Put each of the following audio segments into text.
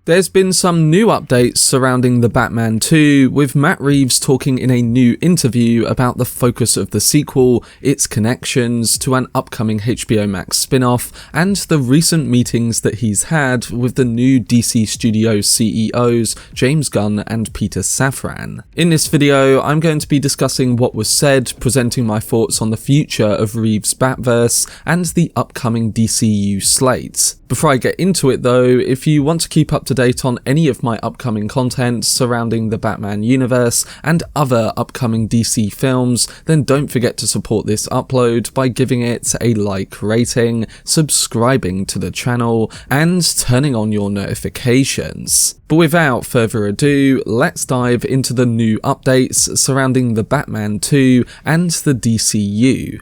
There's been some new updates surrounding The Batman 2, with Matt Reeves talking in a new interview about the focus of the sequel, its connections to an upcoming HBO Max spin-off, and the recent meetings that he's had with the new DC Studios CEOs, James Gunn and Peter Safran. In this video, I'm going to be discussing what was said, presenting my thoughts on the future of Reeves' Batverse, and the upcoming DCU slate. Before I get into it though, if you want to keep up to date on any of my upcoming content surrounding the Batman universe and other upcoming DC films, then don't forget to support this upload by giving it a like rating, subscribing to the channel, and turning on your notifications. But without further ado, let's dive into the new updates surrounding the Batman 2 and the DCU.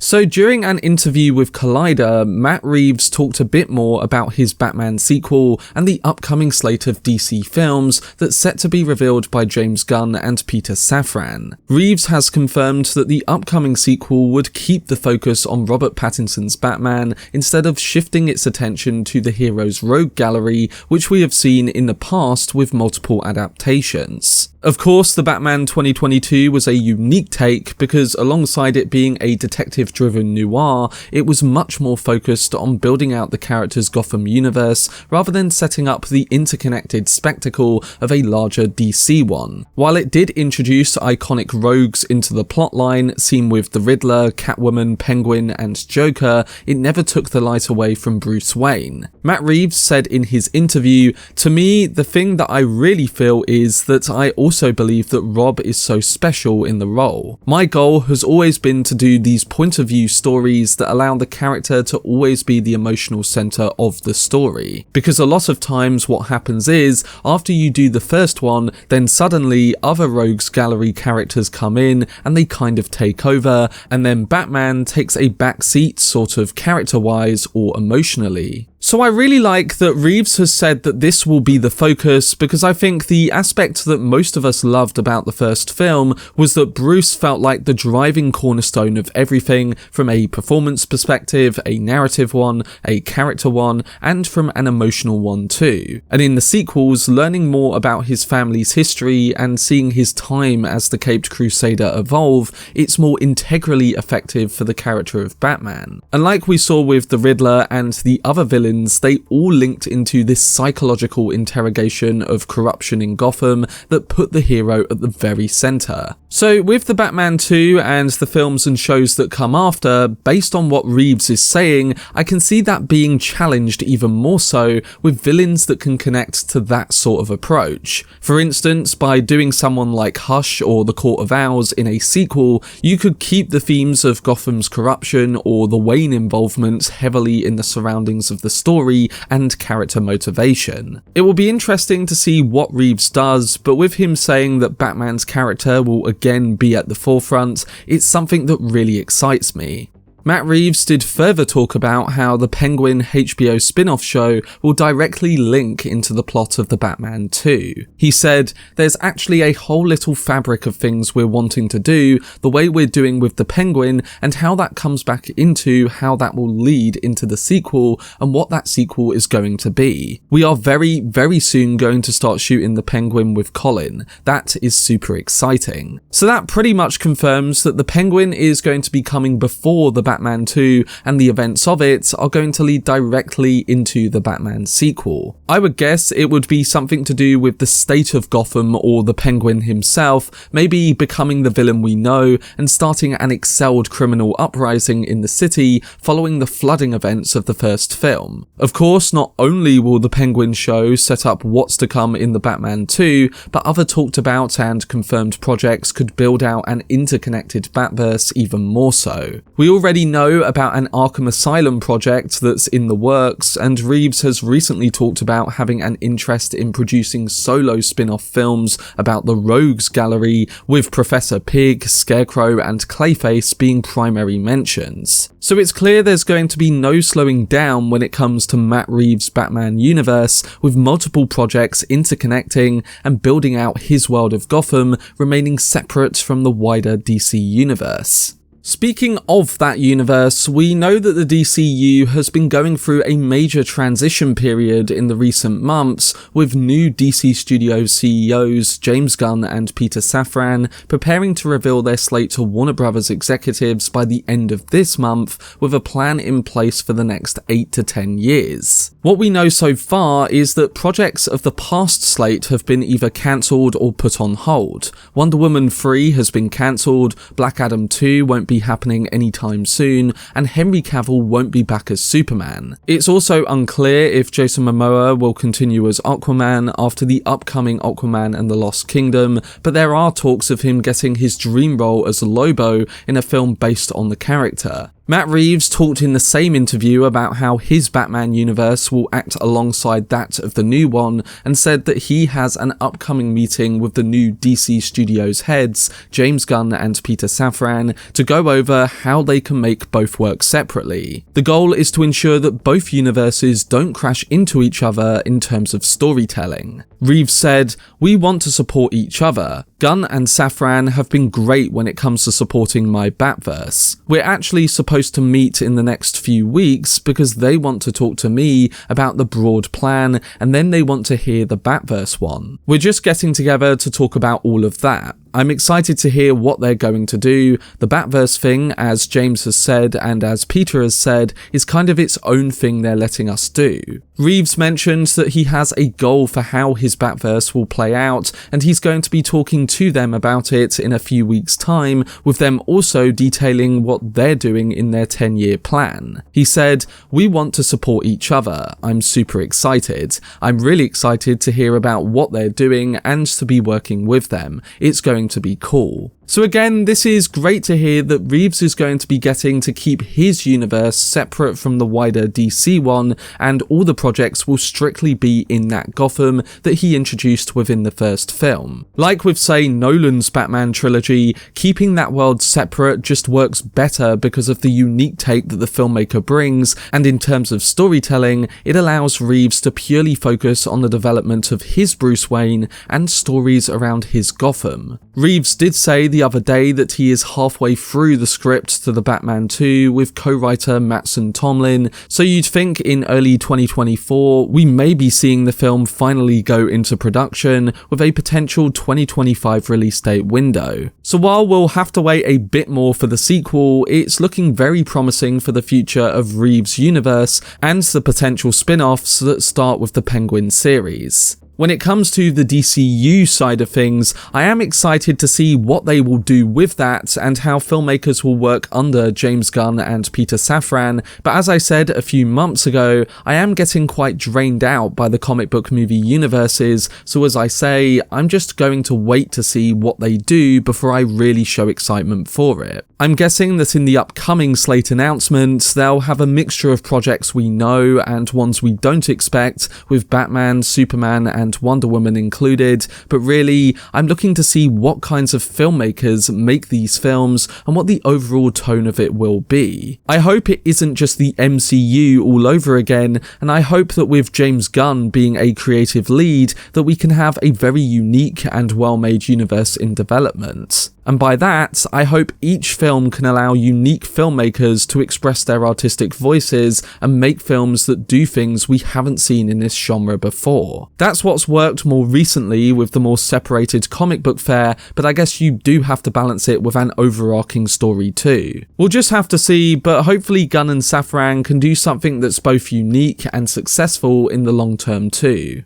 So during an interview with Collider, Matt Reeves talked a bit more about his Batman sequel and the upcoming slate of DC films that's set to be revealed by James Gunn and Peter Safran. Reeves has confirmed that the upcoming sequel would keep the focus on Robert Pattinson's Batman instead of shifting its attention to the hero's rogue gallery, which we have seen in the past with multiple adaptations. Of course, The Batman 2022 was a unique take because alongside it being a detective-driven noir, it was much more focused on building out the character's Gotham universe rather than setting up the interconnected spectacle of a larger DC one. While it did introduce iconic rogues into the plotline, seen with the Riddler, Catwoman, Penguin, and Joker, it never took the light away from Bruce Wayne. Matt Reeves said in his interview, "To me, the thing that I really feel is that I also believe that Rob is so special in the role. My goal has always been to do these point of view stories that allow the character to always be the emotional center of the story. Because a lot of times what happens is, after you do the first one, then suddenly other rogues gallery characters come in and they kind of take over, and then Batman takes a backseat sort of character-wise or emotionally." So I really like that Reeves has said that this will be the focus, because I think the aspect that most of us loved about the first film was that Bruce felt like the driving cornerstone of everything, from a performance perspective, a narrative one, a character one, and from an emotional one too. And in the sequels, learning more about his family's history and seeing his time as the Caped Crusader evolve, it's more integrally effective for the character of Batman. And like we saw with the Riddler and the other villains, they all linked into this psychological interrogation of corruption in Gotham that put the hero at the very center. So with the Batman 2 and the films and shows that come after, based on what Reeves is saying, I can see that being challenged even more so with villains that can connect to that sort of approach. For instance, by doing someone like Hush or the Court of Owls in a sequel, you could keep the themes of Gotham's corruption or the Wayne involvement heavily in the surroundings of the story and character motivation. It will be interesting to see what Reeves does, but with him saying that Batman's character will again be at the forefront, it's something that really excites me. Matt Reeves did further talk about how the Penguin HBO spin-off show will directly link into the plot of the Batman 2. He said, "There's actually a whole little fabric of things we're wanting to do, the way we're doing with the Penguin, and how that comes back into how that will lead into the sequel and what that sequel is going to be. We are very, very soon going to start shooting the Penguin with Colin. That is super exciting." So that pretty much confirms that the Penguin is going to be coming before the Batman 2, and the events of it are going to lead directly into the Batman sequel. I would guess it would be something to do with the state of Gotham or the Penguin himself, maybe becoming the villain we know and starting an excelled criminal uprising in the city following the flooding events of the first film. Of course, not only will the Penguin show set up what's to come in the Batman 2, but other talked about and confirmed projects could build out an interconnected Batverse even more so. We already know about an Arkham Asylum project that's in the works, and Reeves has recently talked about having an interest in producing solo spin-off films about the Rogues Gallery, with Professor Pig, Scarecrow and Clayface being primary mentions. So it's clear there's going to be no slowing down when it comes to Matt Reeves' Batman universe, with multiple projects interconnecting and building out his world of Gotham remaining separate from the wider DC universe. Speaking of that universe, we know that the DCU has been going through a major transition period in the recent months, with new DC Studios CEOs James Gunn and Peter Safran preparing to reveal their slate to Warner Bros. Executives by the end of this month, with a plan in place for the next 8 to 10 years. What we know so far is that projects of the past slate have been either cancelled or put on hold. Wonder Woman 3 has been cancelled, Black Adam 2 won't be happening anytime soon, and Henry Cavill won't be back as Superman. It's also unclear if Jason Momoa will continue as Aquaman after the upcoming Aquaman and the Lost Kingdom, but there are talks of him getting his dream role as Lobo in a film based on the character. Matt Reeves talked in the same interview about how his Batman universe will act alongside that of the new one, and said that he has an upcoming meeting with the new DC Studios heads, James Gunn and Peter Safran, to go over how they can make both work separately. The goal is to ensure that both universes don't crash into each other in terms of storytelling. Reeves said, "We want to support each other. Gunn and Safran have been great when it comes to supporting my Batverse. We're actually supposed to meet in the next few weeks because they want to talk to me about the broad plan, and then they want to hear the Batverse one. We're just getting together to talk about all of that. I'm excited to hear what they're going to do. The Batverse thing, as James has said and as Peter has said, is kind of its own thing they're letting us do." Reeves mentioned that he has a goal for how his Batverse will play out, and he's going to be talking to them about it in a few weeks' time, with them also detailing what they're doing in their 10-year plan. He said, "We want to support each other. I'm super excited. I'm really excited to hear about what they're doing and to be working with them. It's going to be cool." So again, this is great to hear that Reeves is going to be getting to keep his universe separate from the wider DC one, and all the projects will strictly be in that Gotham that he introduced within the first film. Like with, say, Nolan's Batman trilogy, keeping that world separate just works better because of the unique take that the filmmaker brings, and in terms of storytelling, it allows Reeves to purely focus on the development of his Bruce Wayne and stories around his Gotham. Reeves did say the other day that he is halfway through the script to the Batman 2 with co-writer Mattson Tomlin, so you'd think in early 2024 we may be seeing the film finally go into production, with a potential 2025 release date window. So while we'll have to wait a bit more for the sequel, it's looking very promising for the future of Reeves' universe and the potential spin-offs that start with the Penguin series. When it comes to the DCU side of things, I am excited to see what they will do with that and how filmmakers will work under James Gunn and Peter Safran, but as I said a few months ago, I am getting quite drained out by the comic book movie universes, so as I say, I'm just going to wait to see what they do before I really show excitement for it. I'm guessing that in the upcoming slate announcements, they'll have a mixture of projects we know and ones we don't expect, with Batman, Superman and Wonder Woman included, but really, I'm looking to see what kinds of filmmakers make these films and what the overall tone of it will be. I hope it isn't just the MCU all over again, and I hope that with James Gunn being a creative lead, that we can have a very unique and well-made universe in development. And by that, I hope each film can allow unique filmmakers to express their artistic voices and make films that do things we haven't seen in this genre before. That's what's worked more recently with the more separated comic book fare, but I guess you do have to balance it with an overarching story too. We'll just have to see, but hopefully Gunn and Safran can do something that's both unique and successful in the long term too.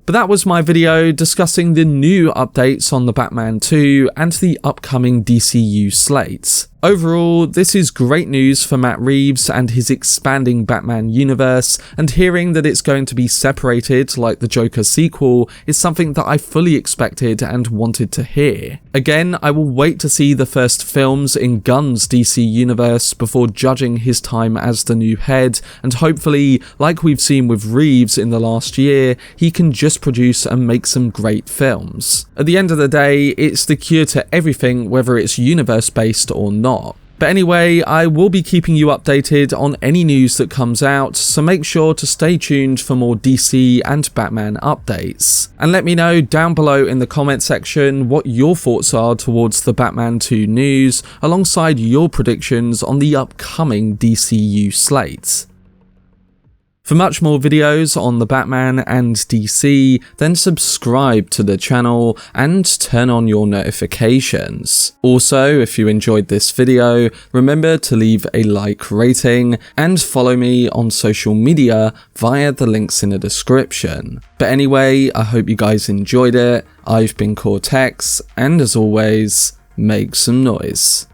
But that was my video discussing the new updates on the Batman 2 and the upcoming DCU slate. Overall, this is great news for Matt Reeves and his expanding Batman universe, and hearing that it's going to be separated like the Joker sequel is something that I fully expected and wanted to hear. Again, I will wait to see the first films in Gunn's DC universe before judging his time as the new head, and hopefully, like we've seen with Reeves in the last year, he can just produce and make some great films. At the end of the day, it's the cure to everything, whether it's universe-based or not. But anyway, I will be keeping you updated on any news that comes out, so make sure to stay tuned for more DC and Batman updates. And let me know down below in the comment section what your thoughts are towards the Batman 2 news, alongside your predictions on the upcoming DCU slate. For much more videos on the Batman and DC, then subscribe to the channel and turn on your notifications. Also, if you enjoyed this video, remember to leave a like rating and follow me on social media via the links in the description. But anyway, I hope you guys enjoyed it. I've been Cortex, and as always, make some noise.